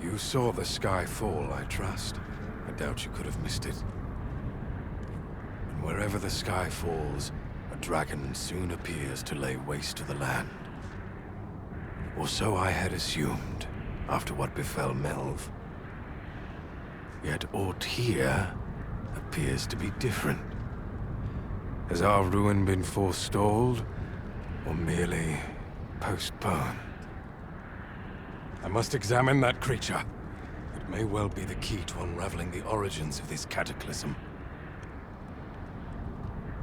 You saw the sky fall, I trust. I doubt you could have missed it. And wherever the sky falls, a dragon soon appears to lay waste to the land. Or so I had assumed, after what befell Melv. Yet aught here appears to be different. Has our ruin been forestalled, or merely postponed? I must examine that creature. It may well be the key to unraveling the origins of this cataclysm.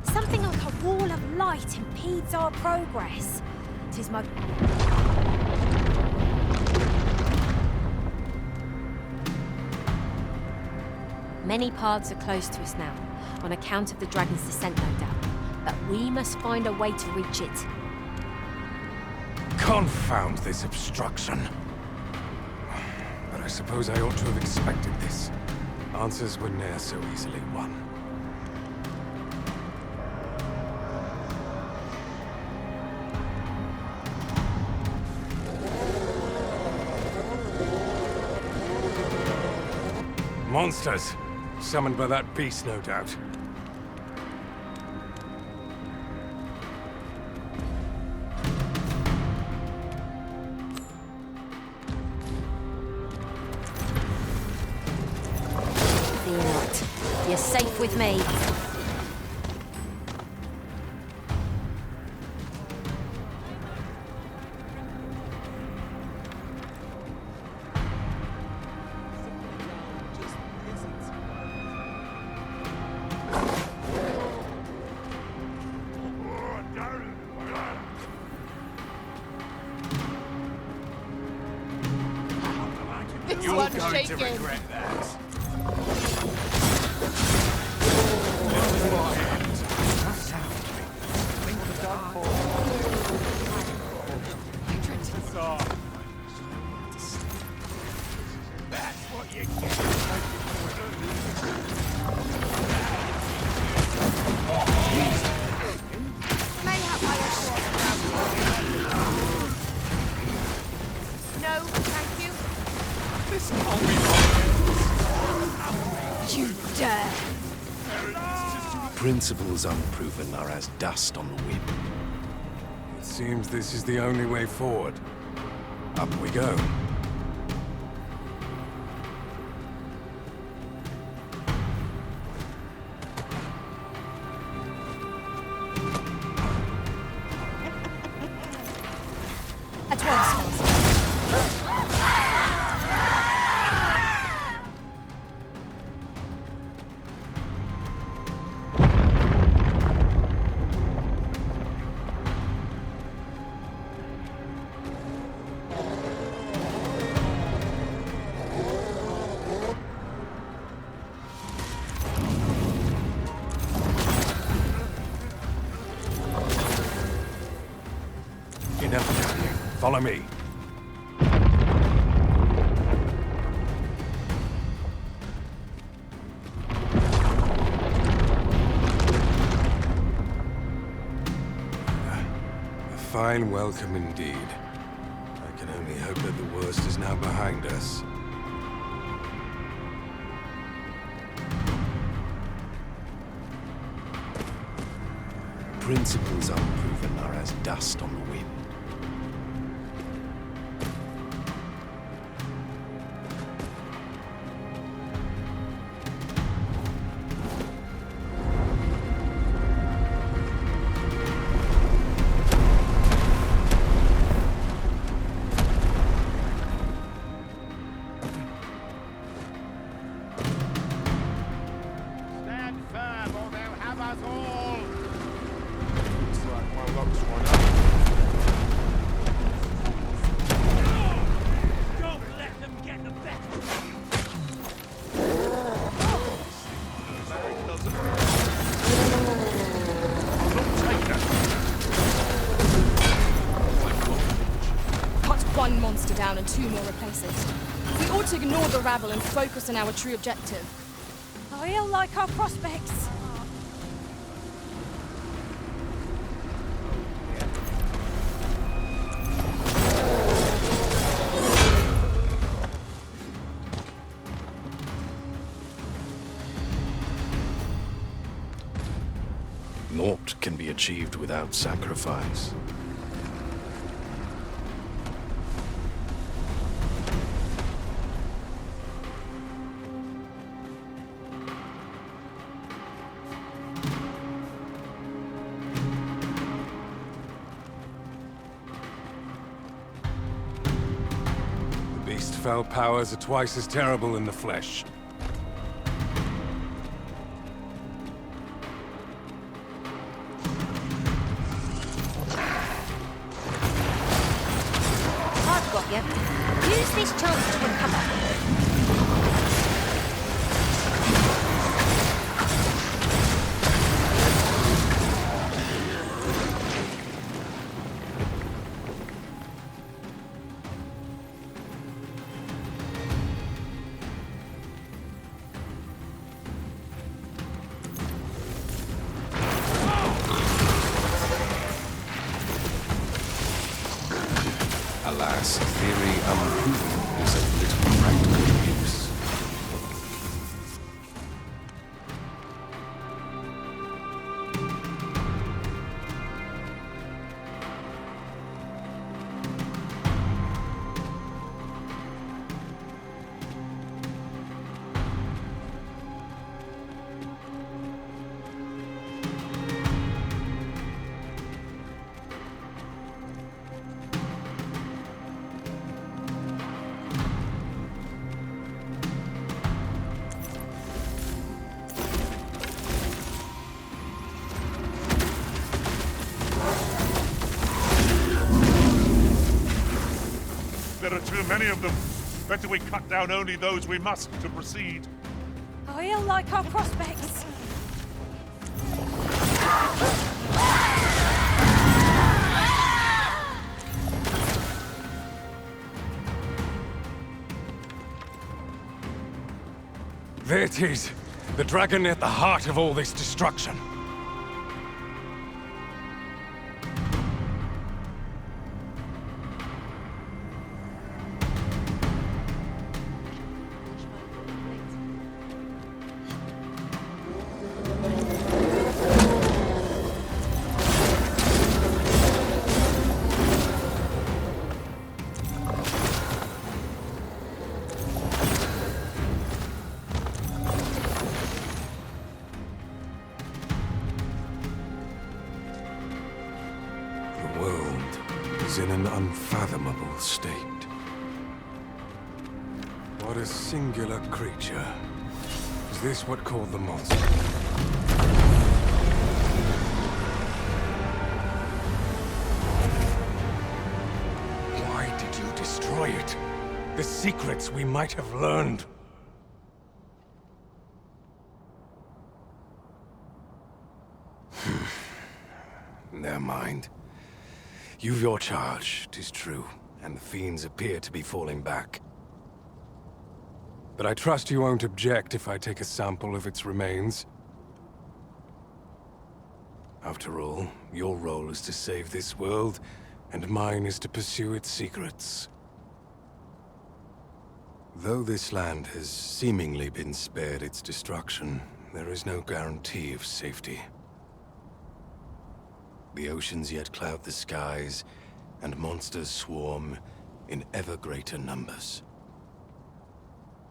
Something like a wall of light impedes our progress. 'Tis my... Many paths are closed to us now, on account of the dragon's descent, no doubt. But we must find a way to reach it. Confound this obstruction. But I suppose I ought to have expected this. Answers were ne'er so easily won. Monsters! Summoned by that beast, no doubt. Fear not. You're safe with me. You're going to regret that. That's what you get. No, thank you. This can't be right. You dare! Principles unproven are as dust on the wind. It seems this is the only way forward. Up we go. At once, Master. Enough down here. Follow me. A fine welcome indeed. I can only hope that the worst is now behind us. Principles unproven are as dust on the wind. Stand firm, or they'll have us all! Looks like my luck's run out. Don't let them get the better of you! Cut one monster down and two more replace it. We ought to ignore the rabble and focus on our true objective. I ill like our prospects. Naught can be achieved without sacrifice. The beast-fell powers are twice as terrible in the flesh. I've got you. Use this chance to recover. Alas, theory unproven is of little practical use. There are too many of them. Better we cut down only those we must to proceed. I ill like our prospects. There it is! The dragon at the heart of all this destruction. The world is in an unfathomable state. What a singular creature. Is this what called the monster? Why did you destroy it? The secrets we might have learned. Never mind. You've your charge, 'tis true, and the fiends appear to be falling back. But I trust you won't object if I take a sample of its remains. After all, your role is to save this world, and mine is to pursue its secrets. Though this land has seemingly been spared its destruction, there is no guarantee of safety. The oceans yet cloud the skies, and monsters swarm in ever greater numbers.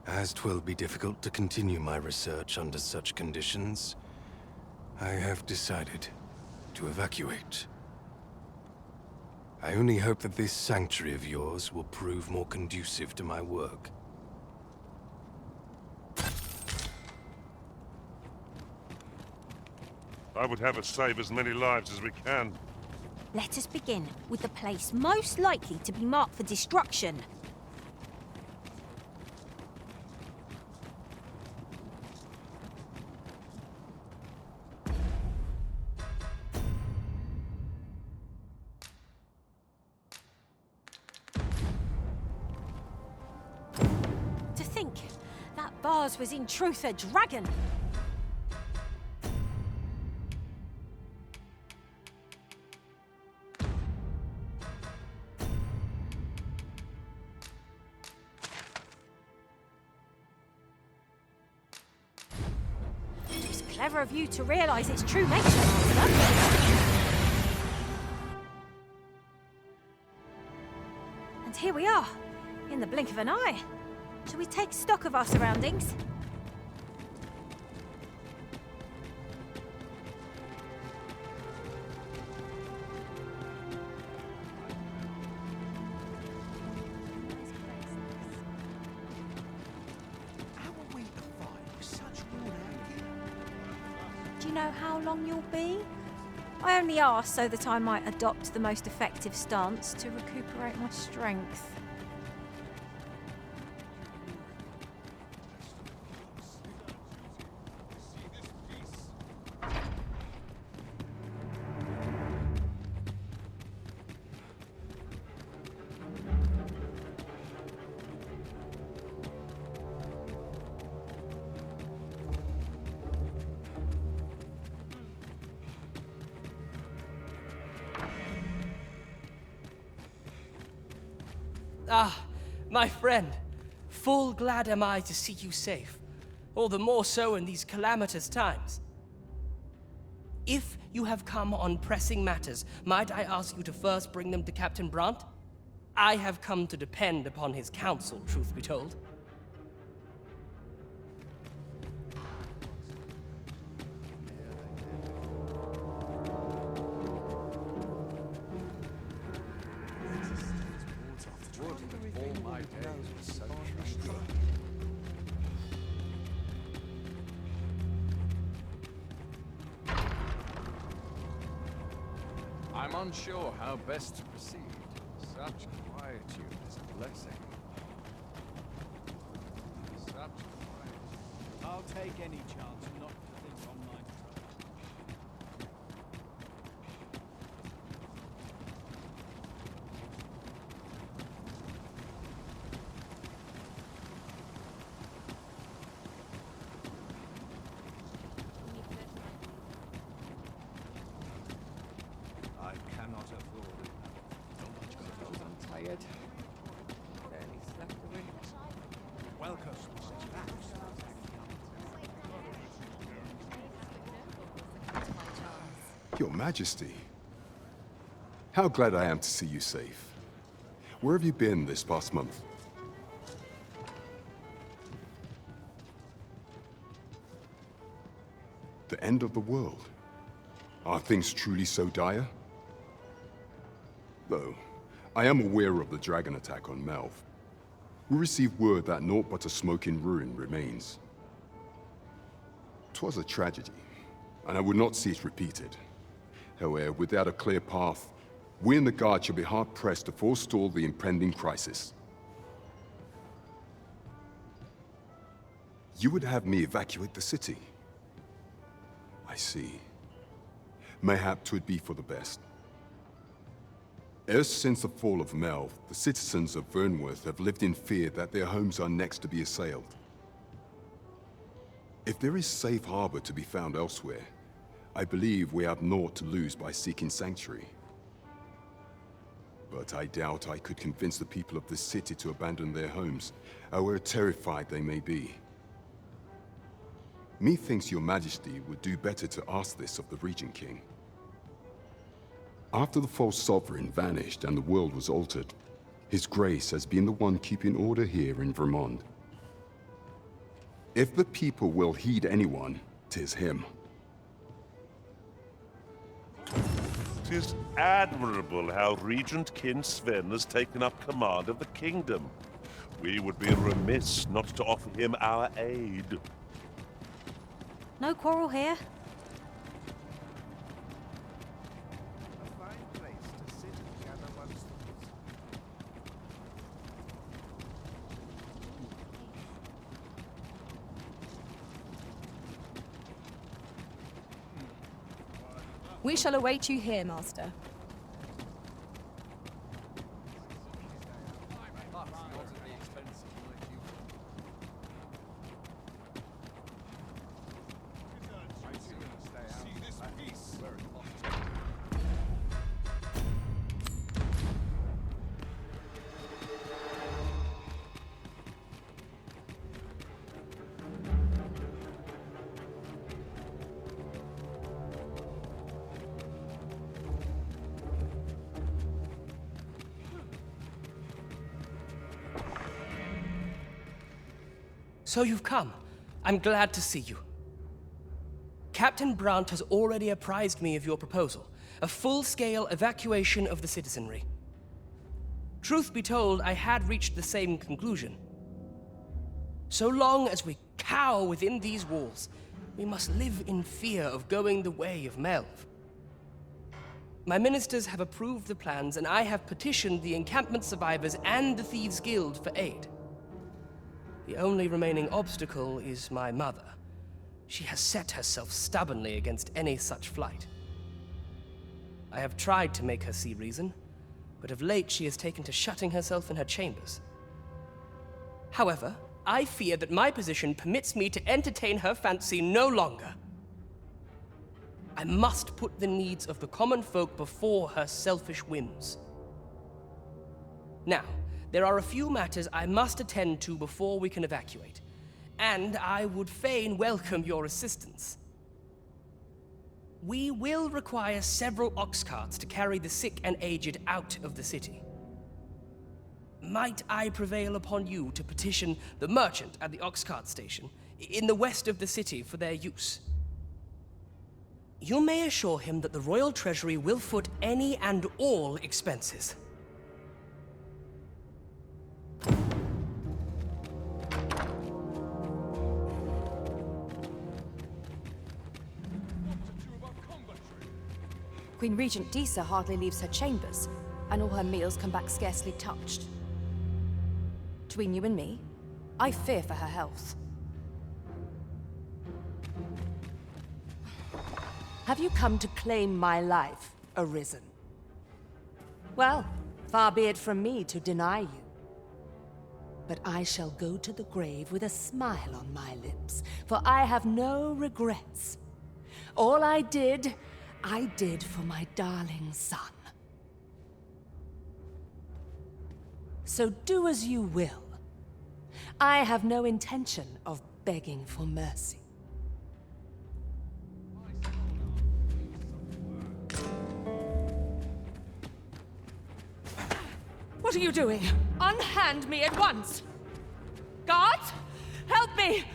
As 'twill be difficult to continue my research under such conditions, I have decided to evacuate. I only hope that this sanctuary of yours will prove more conducive to my work. I would have us save as many lives as we can. Let us begin with the place most likely to be marked for destruction. To think that vase was in truth a dragon. Clever of you to realise its true nature, Master. And here we are, in the blink of an eye. Shall we take stock of our surroundings? Do you know how long you'll be? I only asked so that I might adopt the most effective stance to recuperate my strength. Ah, my friend, full glad am I to see you safe, all the more so in these calamitous times. If you have come on pressing matters, might I ask you to first bring them to Captain Brant? I have come to depend upon his counsel, truth be told. I'm unsure how best to proceed. Such quietude is a blessing. Such quiet. I'll take any chance and not put this on my I cannot afford it. I'm tired. Barely slept away. Welcome. Your Majesty. How glad I am to see you safe. Where have you been this past month? The end of the world? Are things truly so dire? Though, I am aware of the dragon attack on Melv. We received word that naught but a smoking ruin remains. 'Twas a tragedy, and I would not see it repeated. However, without a clear path, we in the Guard shall be hard-pressed to forestall the impending crisis. You would have me evacuate the city? I see. Mayhap 'twould be for the best. Ever since the fall of Melv, the citizens of Vernworth have lived in fear that their homes are next to be assailed. If there is safe harbor to be found elsewhere, I believe we have naught to lose by seeking sanctuary. But I doubt I could convince the people of this city to abandon their homes, however terrified they may be. Methinks your Majesty would do better to ask this of the Regent King. After the false sovereign vanished and the world was altered, His Grace has been the one keeping order here in Vermont. If the people will heed anyone, 'tis him. 'Tis admirable how Regent King Sven has taken up command of the kingdom. We would be remiss not to offer him our aid. No quarrel here. A fine place to sit and gather one's thoughts. We shall await you here, Master. So you've come. I'm glad to see you. Captain Brandt has already apprised me of your proposal, a full-scale evacuation of the citizenry. Truth be told, I had reached the same conclusion. So long as we cower within these walls, we must live in fear of going the way of Melv. My ministers have approved the plans, and I have petitioned the encampment survivors and the Thieves' Guild for aid. The only remaining obstacle is my mother. She has set herself stubbornly against any such flight. I have tried to make her see reason, but of late she has taken to shutting herself in her chambers. However, I fear that my position permits me to entertain her fancy no longer. I must put the needs of the common folk before her selfish whims. Now, there are a few matters I must attend to before we can evacuate, and I would fain welcome your assistance. We will require several ox carts to carry the sick and aged out of the city. Might I prevail upon you to petition the merchant at the ox cart station in the west of the city for their use? You may assure him that the royal treasury will foot any and all expenses. Queen Regent Disa hardly leaves her chambers, and all her meals come back scarcely touched. Between you and me, I fear for her health. Have you come to claim my life, Arisen? Well, far be it from me to deny you. But I shall go to the grave with a smile on my lips, for I have no regrets. All I did for my darling son. So do as you will. I have no intention of begging for mercy. What are you doing? Unhand me at once! Guards! Help me!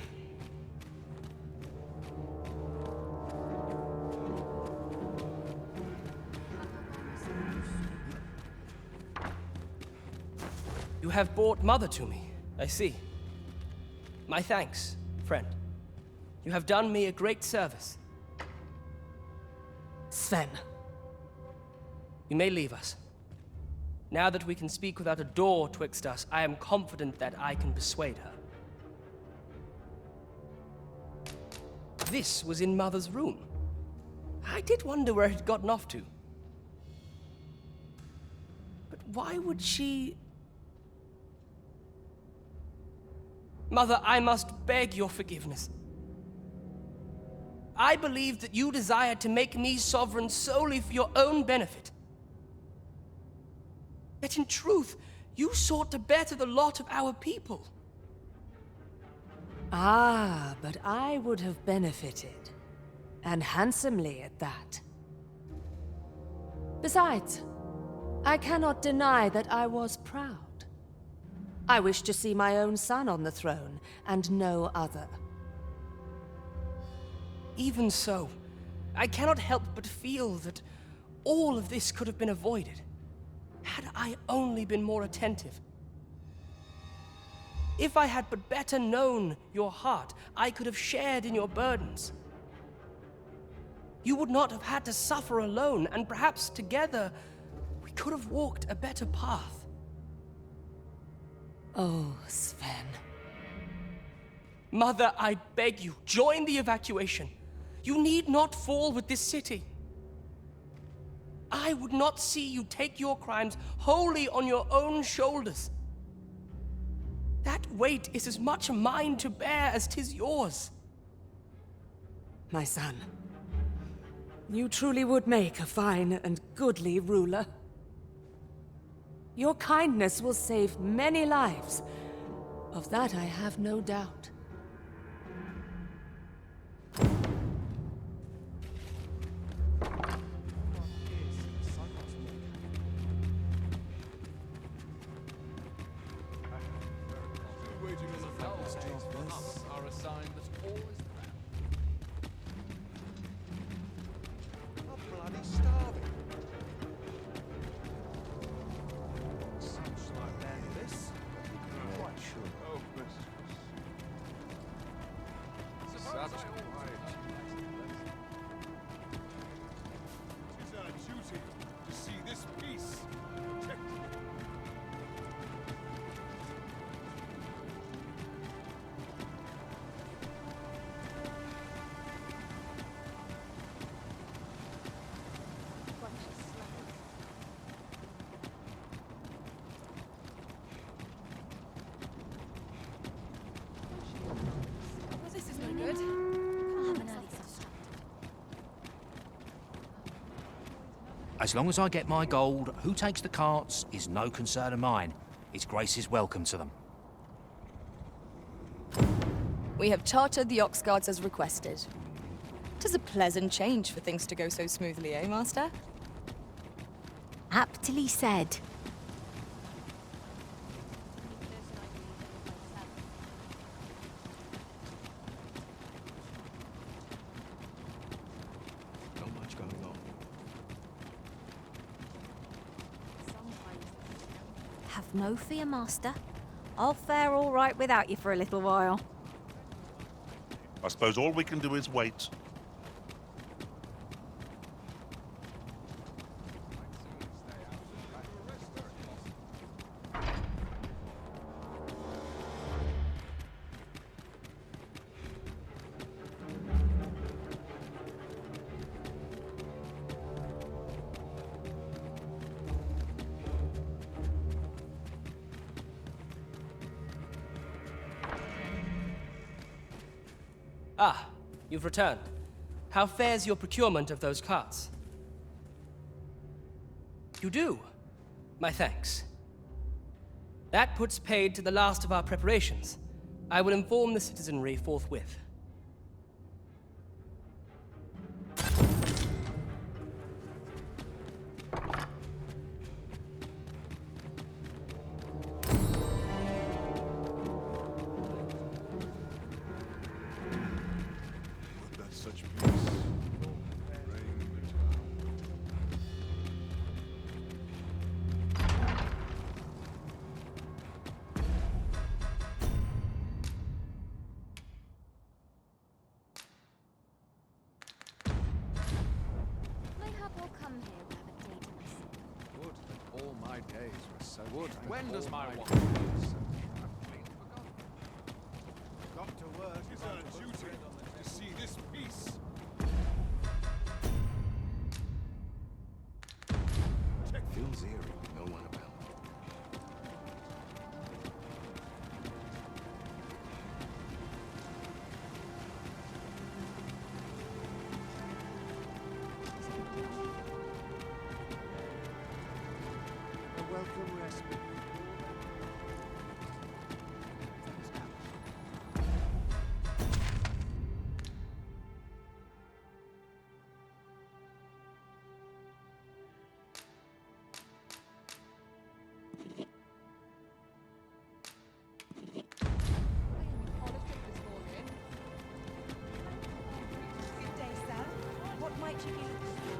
You have brought Mother to me, I see. My thanks, friend. You have done me a great service. Sven. You may leave us. Now that we can speak without a door twixt us, I am confident that I can persuade her. This was in Mother's room. I did wonder where it had gotten off to. But why would she... Mother, I must beg your forgiveness. I believed that you desired to make me sovereign solely for your own benefit. Yet in truth, you sought to better the lot of our people. Ah, but I would have benefited. And handsomely at that. Besides, I cannot deny that I was proud. I wish to see my own son on the throne, and no other. Even so, I cannot help but feel that all of this could have been avoided, had I only been more attentive. If I had but better known your heart, I could have shared in your burdens. You would not have had to suffer alone, and perhaps together we could have walked a better path. Oh, Sven. Mother, I beg you, join the evacuation. You need not fall with this city. I would not see you take your crimes wholly on your own shoulders. That weight is as much mine to bear as 'tis yours. My son, you truly would make a fine and goodly ruler. Your kindness will save many lives. Of that I have no doubt. Dull days for us are a sign that all is well. I'm bloody starving. Such like that, this. Quite sure. Oh, mistress. Such quiet. It is our duty to see this peace protected. Well, this is no good. Can't have an early sunset. As long as I get my gold, who takes the carts is no concern of mine. His Grace is welcome to them. We have chartered the ox guards as requested. 'Tis a pleasant change for things to go so smoothly, eh, Master? Aptly said. Not much going on. Have no fear, Master. I'll fare all right without you for a little while. I suppose all we can do is wait. Ah, you've returned. How fares your procurement of those carts? You do? My thanks. That puts paid to the last of our preparations. I will inform the citizenry forthwith. Would that such peace reign in town. Mayhap will come here with a day to myself. Would that all my days were so. Would. When does my my watch? days I've clean forgotten. Got to work. It is our duty to see this peace. Feels eerie with no one about. A welcome respite. Good day, sir. What might you be looking for?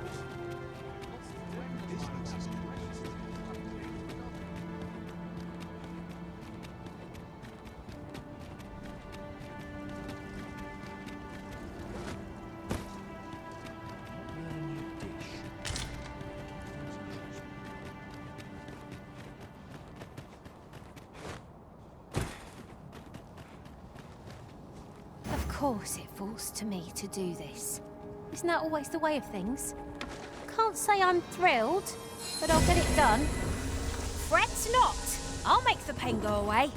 Of course it falls to me to do this. Isn't that always the way of things? Can't say I'm thrilled, but I'll get it done. Fret not! I'll make the pain go away.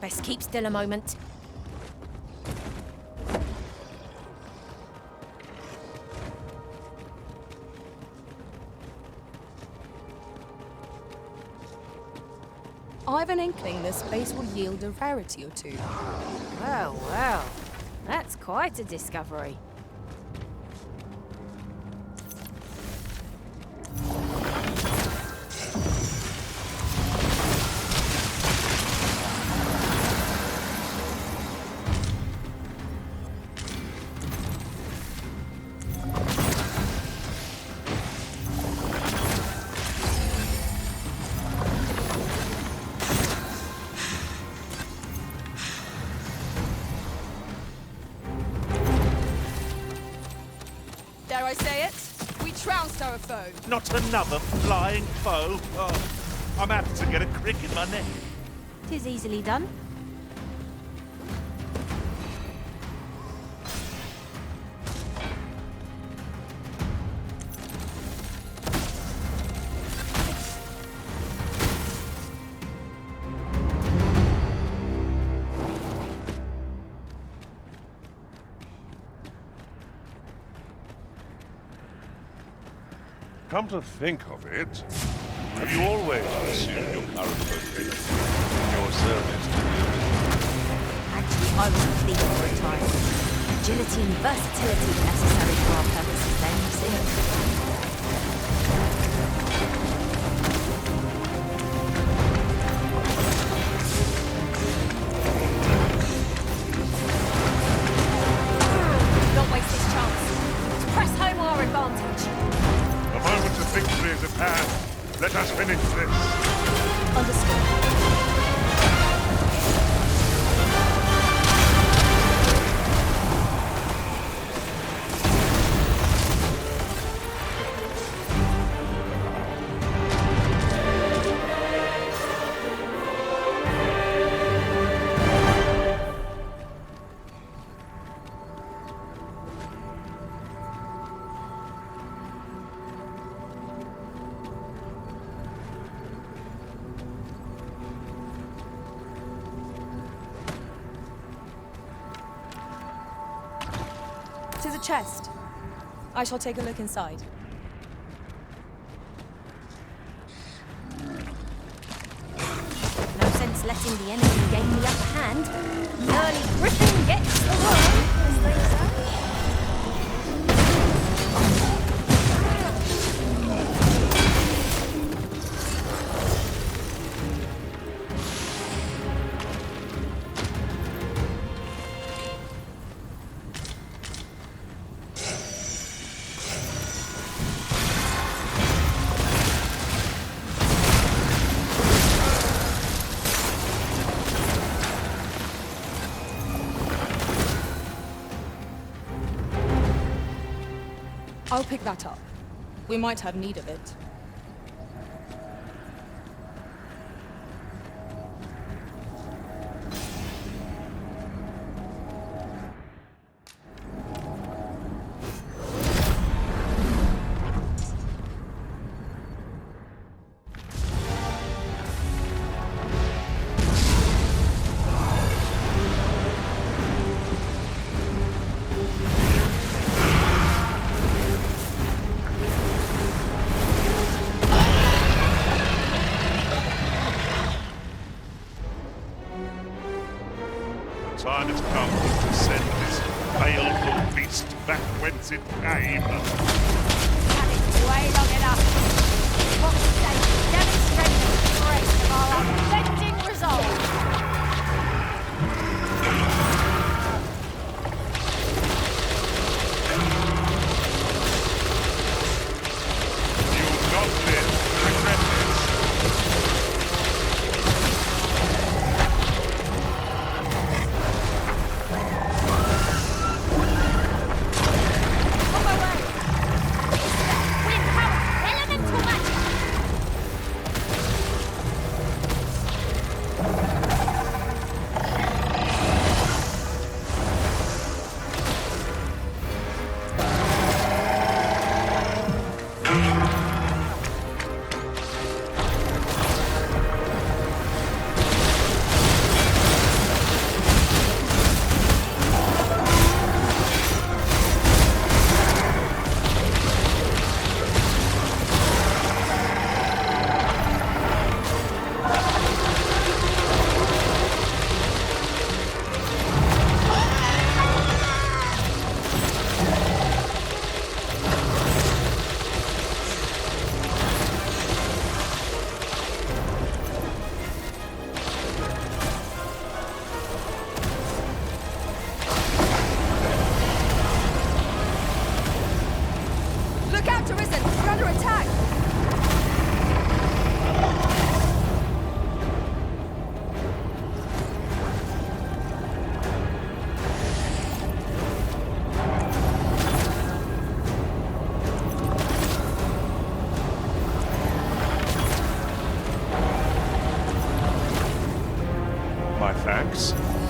Best keep still a moment. I've an inkling this place will yield a rarity or two. Well, well. That's quite a discovery. dare I say it? We trounced our foe. Not another flying foe. Oh, I'm apt to get a crick in my neck. 'Tis easily done. Come to think of it, have you always pursued your current vocation in your service to the original? Actually, I was a thief for a time. Agility and versatility were necessary for our purposes then, you see. Don't waste this chance. Let's press home our advantage. The moment of victory is at hand. Let us finish this. Understood. To the chest. I shall take a look inside. No sense letting the enemy gain the upper hand. The early griffin gets the worm, as they say. I'll pick that up. We might have need of it. Time has come to send this baleful beast back whence it came. Have it way long enough. What we say demonstrate the strength of our unbending resolve. You will not live to regret this. On my way. Wind power, elemental magic.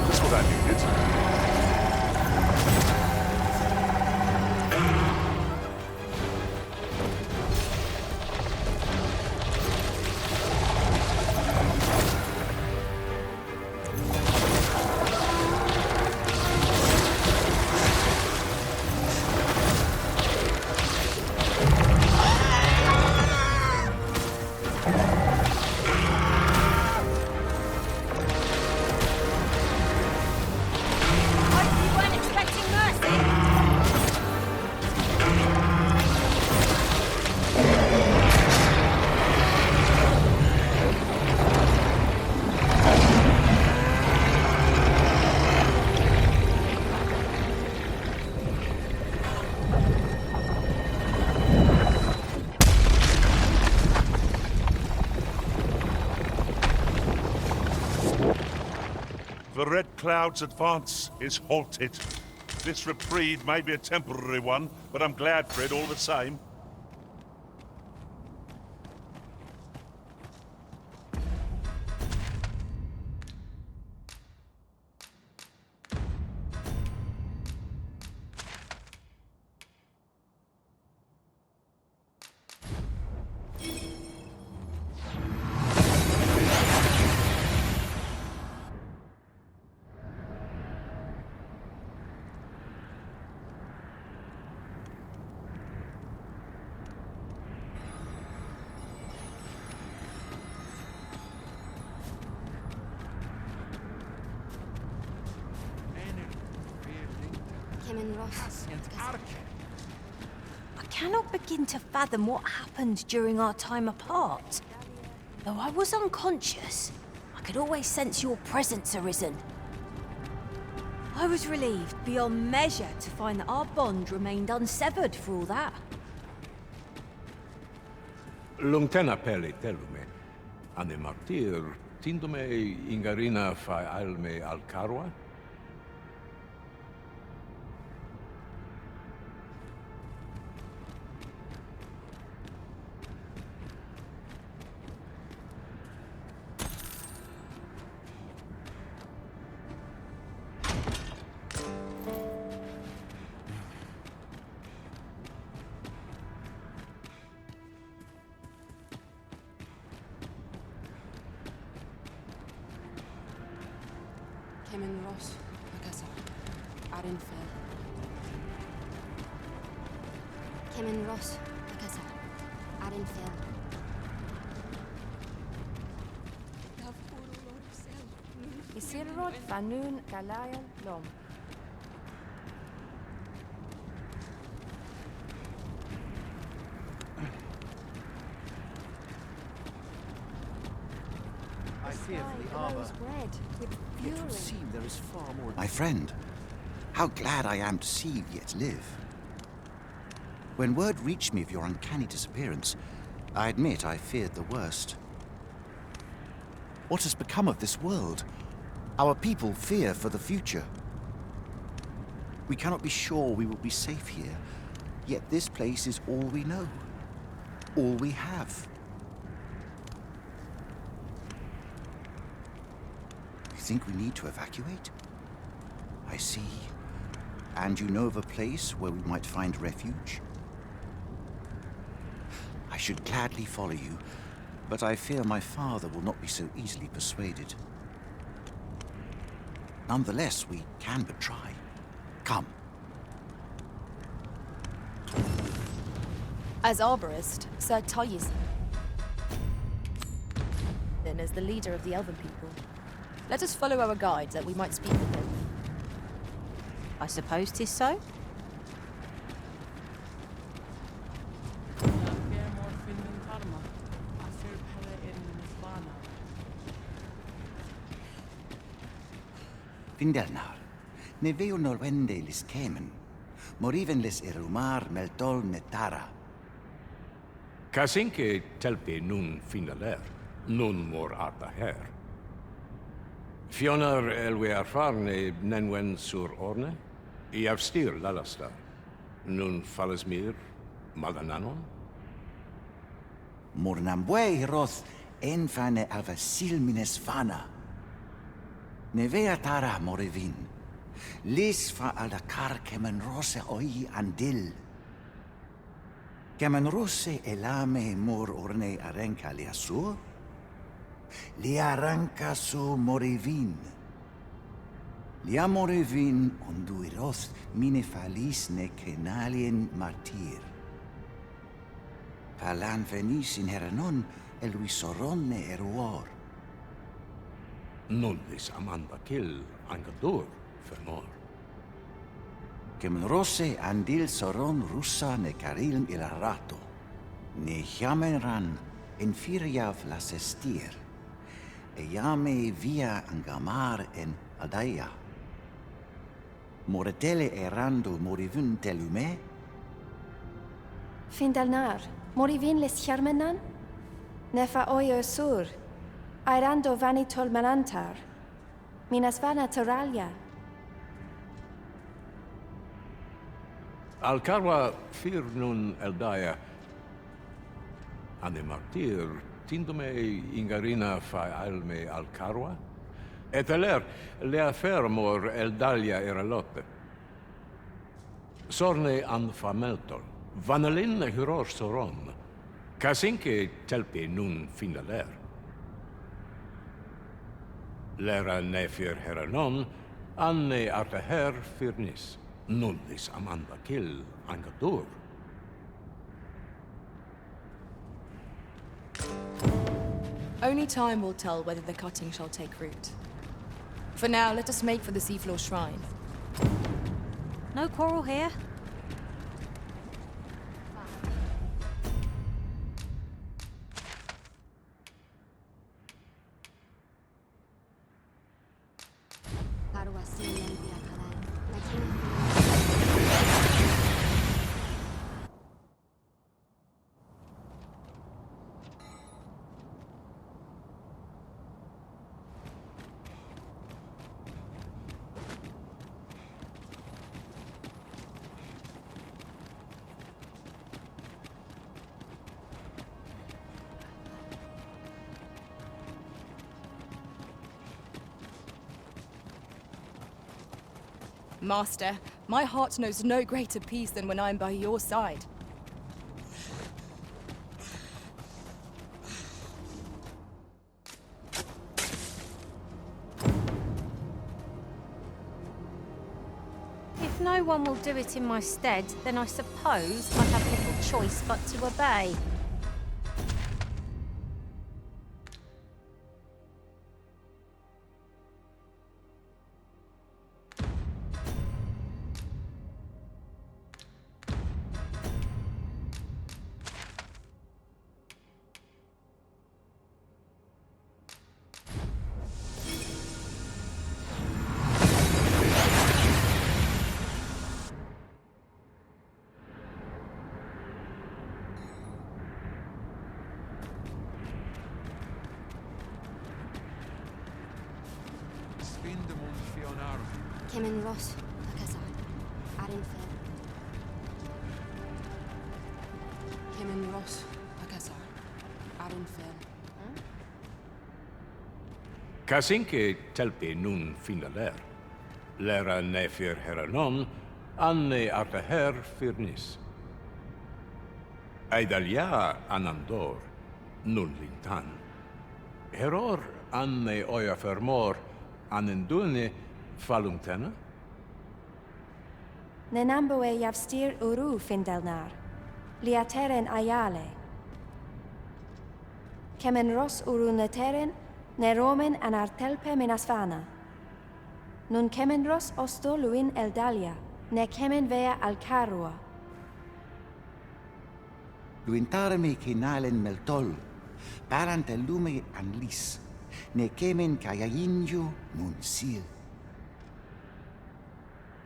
That's what I needed. You weren't expecting mercy. The Red Cloud's advance is halted. This reprieve may be a temporary one, but I'm glad for it all the same. I cannot begin to fathom what happened during our time apart. Though I was unconscious, I could always sense your presence, Arisen. I was relieved beyond measure to find that our bond remained unsevered for all that. Lungtena peli telume. Ane martir, tindume ingarina fa alme alcarwa? Ross, Agasa, Arinfel. Kemen Ross, Agasa, Arinfel. Isirrod Fanun Galayan Lom. I fear for the arbor. Red with It fury. would seem there is far more. My friend, how glad I am to see you yet live. When word reached me of your uncanny disappearance, I admit I feared the worst. What has become of this world? Our people fear for the future. We cannot be sure we will be safe here, yet this place is all we know, all we have. You think we need to evacuate? I see. And you know of a place where we might find refuge? I should gladly follow you, but I fear my father will not be so easily persuaded. Nonetheless, we can but try. Come. As arborist, Sir Tyus then as the leader of the Elven people. Let us follow our guides that we might speak with him. I suppose 'tis so. Findernar, ne veo norwende lis kemen, moriven lis irumar meltol netara. Kasinke telpe nun finaler, nun mor arta her. Fionar elwe arfarne nenwen sur orne, I avstir lalastar. Nun falasmir malananon? Mornambue hiroth enfane alva silmines fana. Nevea tara morivin. Lis fa aldakar kemen rose oi andil. Kemen rose elame mor orne arenka liasu. Liaranka su morivin. Lia morivin onduiros mine falis ne kenalien martir. Palan venis in heranon eluisoron ne eruor. Nullis amanda kill angadur femor. Kemen rose andil soron russa ne karilm ilarato. Ne jamenran en firiav las estir. E jame via angamar en aldaya. Moretele erando morivun telume? Findelnar, morivin les charmenan? Nefa oio sur, airando vanitol malantar. Minas va naturalia. Alcarwa fir nun eldaya. Ane martir tindume ingarina fa alme Alcarwa? Et aler, lea fermor eldalia eralotte. Sorne an fameltol. Vanalin hyror soron. Kasinke telpi nun finaler. Lera nefir heranon, anne arteher firnis. Nullis amanda kill angadur. Only time will tell whether the cutting shall take root. For now, let us make for the seafloor shrine. No quarrel here. Master, my heart knows no greater peace than when I am by your side. If no one will do it in my stead, then I suppose I have little choice but to obey. Kemen Ross, Akasa, Arinfel. Kemen Ross, Akasa, Arinfel. Kasinke telpi nun finaler. Lera nefir heranon, anne arteher firnis. Eidalia anandor, nullintan. Heror anne oia fermor, anendune falumtena? Nenamboe javstir uru findelnar. Liateren ayale. Kemen ros uru neteren, ne romen an artelpe minasvana. Nun kemen ros osto luin eldalia, ne kemen vea alcarua. Luintarme kinalen meltol, parante lume anlis, ne kemen kayayinju nun sil.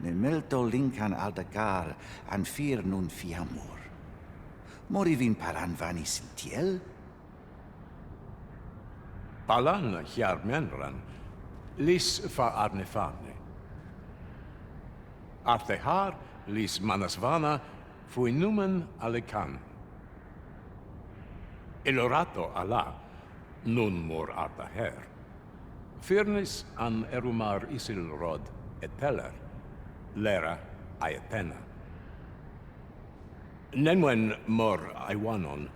Ne meltol linkan aldakar an fir nun fiamor. Morivin paran vanis tiel? Palan hjarmenran, lis fa arnefane. Artehar lis manasvana fui numen alekan. Elorato ala, nun mor artaher. Firnis an erumar isilrod eteller, lera aetena. Nenwen mor aiwanon,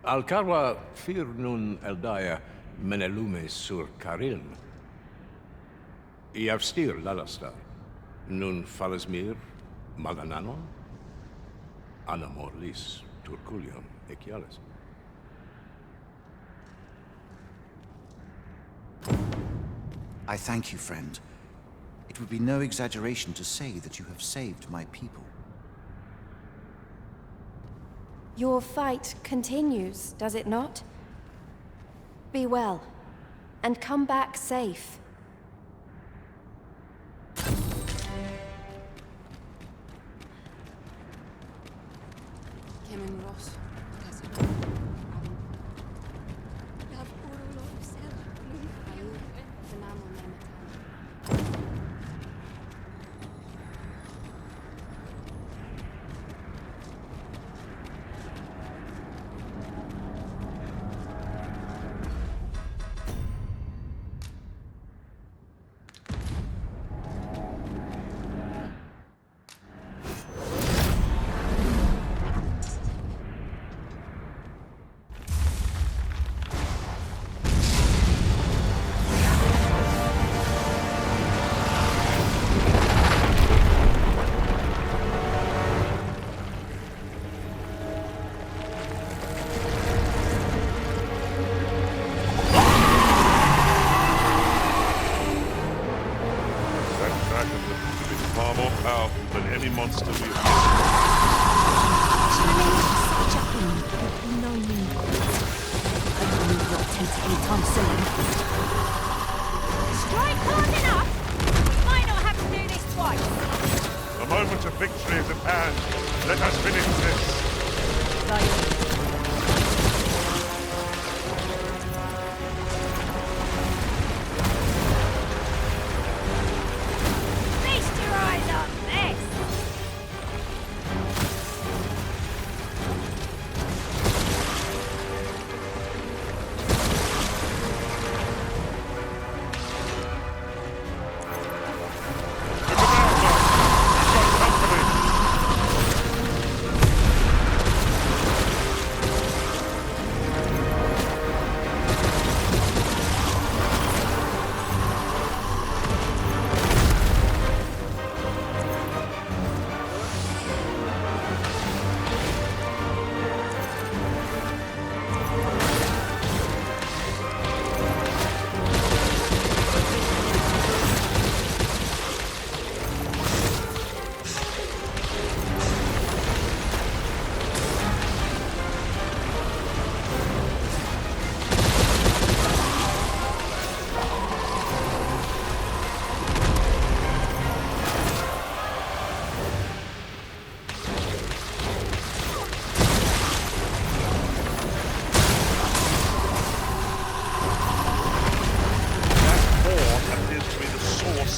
alcarwa fir nun eldaya menelume sur carilm. Iavstir lalastar, nun falasmir magananon, anamorlis turculium equialis. I thank you, friend. It would be no exaggeration to say that you have saved my people. Your fight continues, does it not? Be well, and come back safe. Monster we Strike hard enough! We might not have to do this twice. The moment of victory is at hand. Let us finish this. Feast your eyes on this!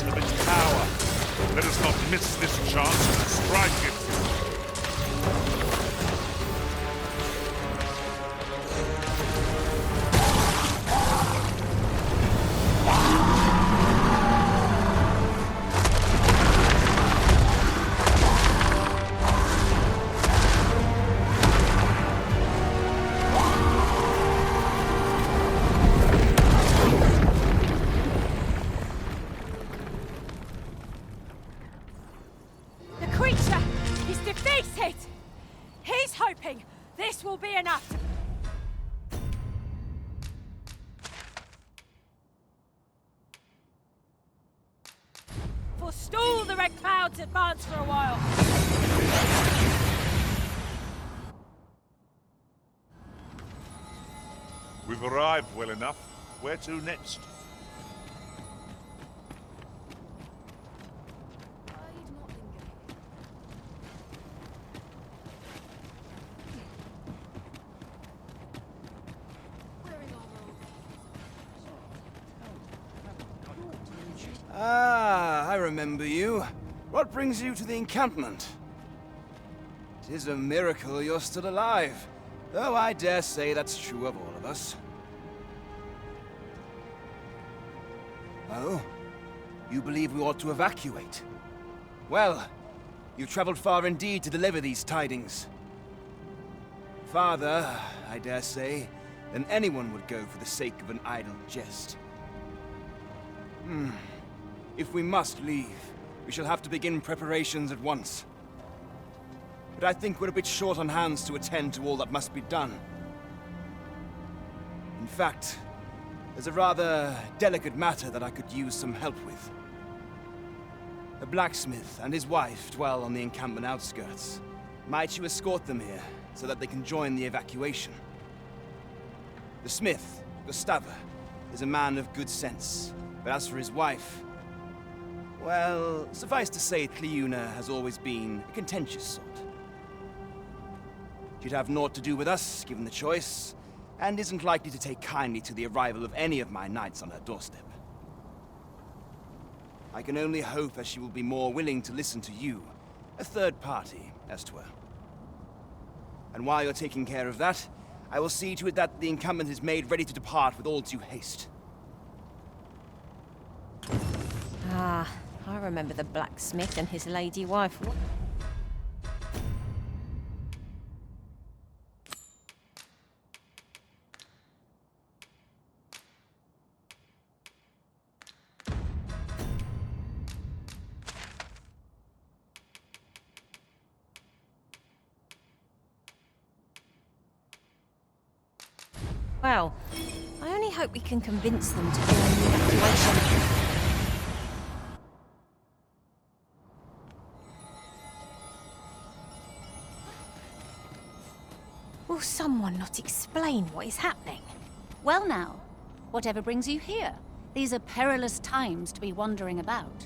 Of its power. Let us not miss this chance to strike it. He's hoping this will be enough to... forestall the Red Cloud's advance for a while. We've arrived well enough. Where to next? Ah, I remember you. What brings you to the encampment? It is a miracle you're still alive, though I dare say that's true of all of us. Oh? You believe we ought to evacuate? Well, you've traveled far indeed to deliver these tidings. Farther, I dare say, than anyone would go for the sake of an idle jest. If we must leave, we shall have to begin preparations at once. But I think we're a bit short on hands to attend to all that must be done. In fact, there's a rather delicate matter that I could use some help with. A blacksmith and his wife dwell on the encampment outskirts. Might you escort them here, so that they can join the evacuation? The smith, Gustava, is a man of good sense, but as for his wife... well, suffice to say, Cleuna has always been a contentious sort. She'd have naught to do with us, given the choice, and isn't likely to take kindly to the arrival of any of my knights on her doorstep. I can only hope that she will be more willing to listen to you, a third party, as 'twere. And while you're taking care of that, I will see to it that the encampment is made ready to depart with all due haste. Ah, I remember the blacksmith and his lady wife. Well, I only hope we can convince them to join the evacuation. Will someone not explain what is happening? Well now, whatever brings you here? These are perilous times to be wandering about.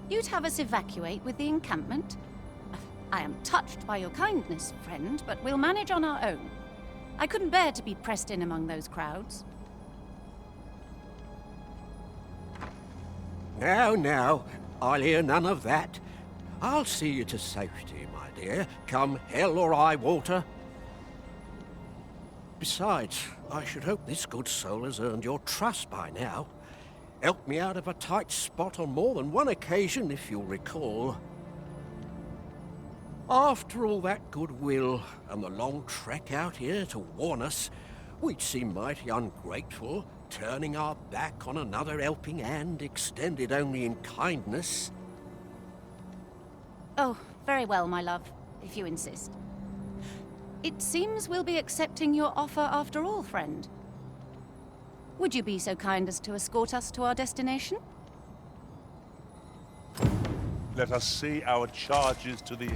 You'd have us evacuate with the encampment? I am touched by your kindness, friend, but we'll manage on our own. I couldn't bear to be pressed in among those crowds. Now, I'll hear none of that. I'll see you to safety, my dear, come hell or high water. Besides, I should hope this good soul has earned your trust by now. Helped me out of a tight spot on more than one occasion, if you'll recall. After all that goodwill and the long trek out here to warn us, we'd seem mighty ungrateful, turning our back on another helping hand extended only in kindness. Oh, very well, my love, if you insist. It seems we'll be accepting your offer after all, friend. Would you be so kind as to escort us to our destination? Let us see our charges to the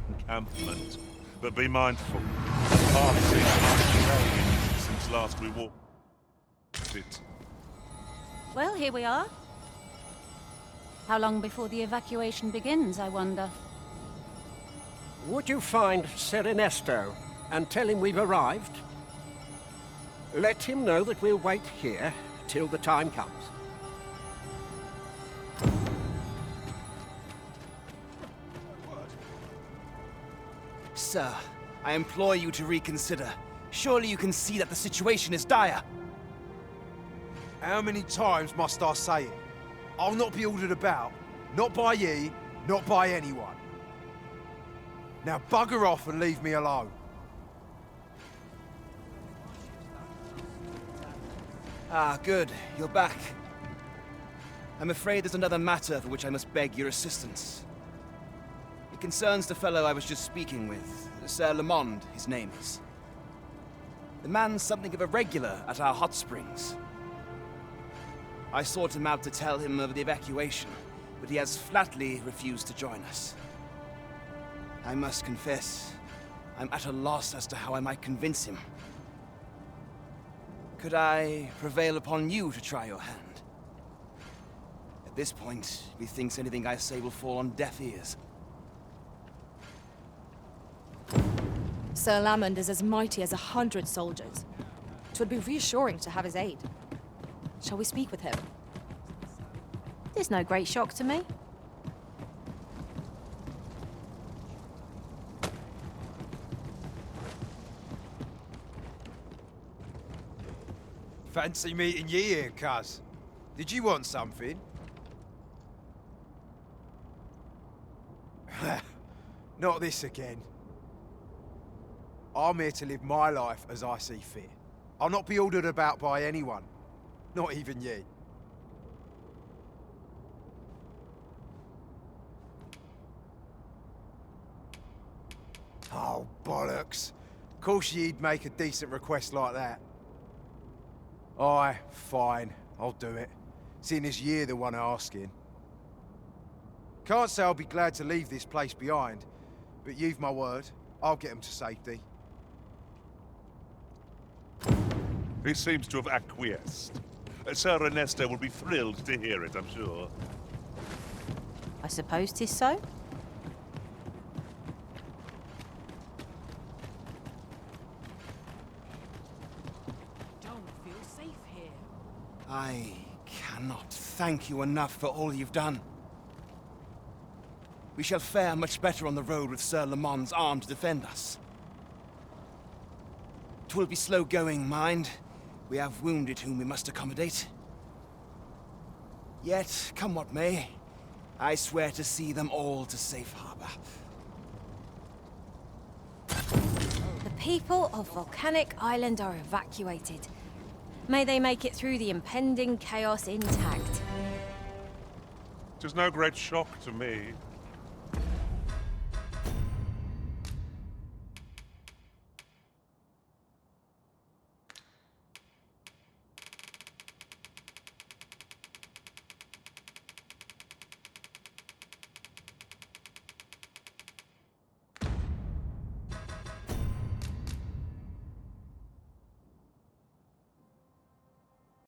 encampment. But be mindful, the path seems much changed since last we walked it. Well, here we are. How long before the evacuation begins, I wonder? Would you find Ser Ernesto and tell him we've arrived? Let him know that we'll wait here till the time comes. Sir, I implore you to reconsider. Surely you can see that the situation is dire. How many times must I say it? I'll not be ordered about. Not by ye, not by anyone. Now bugger off and leave me alone. Ah, good. You're back. I'm afraid there's another matter for which I must beg your assistance. It concerns the fellow I was just speaking with. Sir Lamond, his name is. The man's something of a regular at our hot springs. I sought him out to tell him of the evacuation, but he has flatly refused to join us. I must confess, I'm at a loss as to how I might convince him. Could I prevail upon you to try your hand? At this point, methinks anything I say will fall on deaf ears. Sir Lamond is as mighty as 100 soldiers. 'Twould be reassuring to have his aid. Shall we speak with him? There's no great shock to me. Fancy meeting ye here, cuz. Did you want something? Not this again. I'm here to live my life as I see fit. I'll not be ordered about by anyone. Not even ye. Oh, bollocks. Of course ye'd make a decent request like that. Aye, fine. I'll do it. Seeing as ye're the one asking. Can't say I'll be glad to leave this place behind, but you've my word. I'll get them to safety. He seems to have acquiesced. Sir Ernesto will be thrilled to hear it, I'm sure. I suppose 'tis so. Don't feel safe here. I cannot thank you enough for all you've done. We shall fare much better on the road with Sir Lamont's arm to defend us. 'Twill be slow going, mind. We have wounded whom we must accommodate. Yet, come what may, I swear to see them all to safe harbor. The people of Volcanic Island are evacuated. May they make it through the impending chaos intact. 'Tis no great shock to me.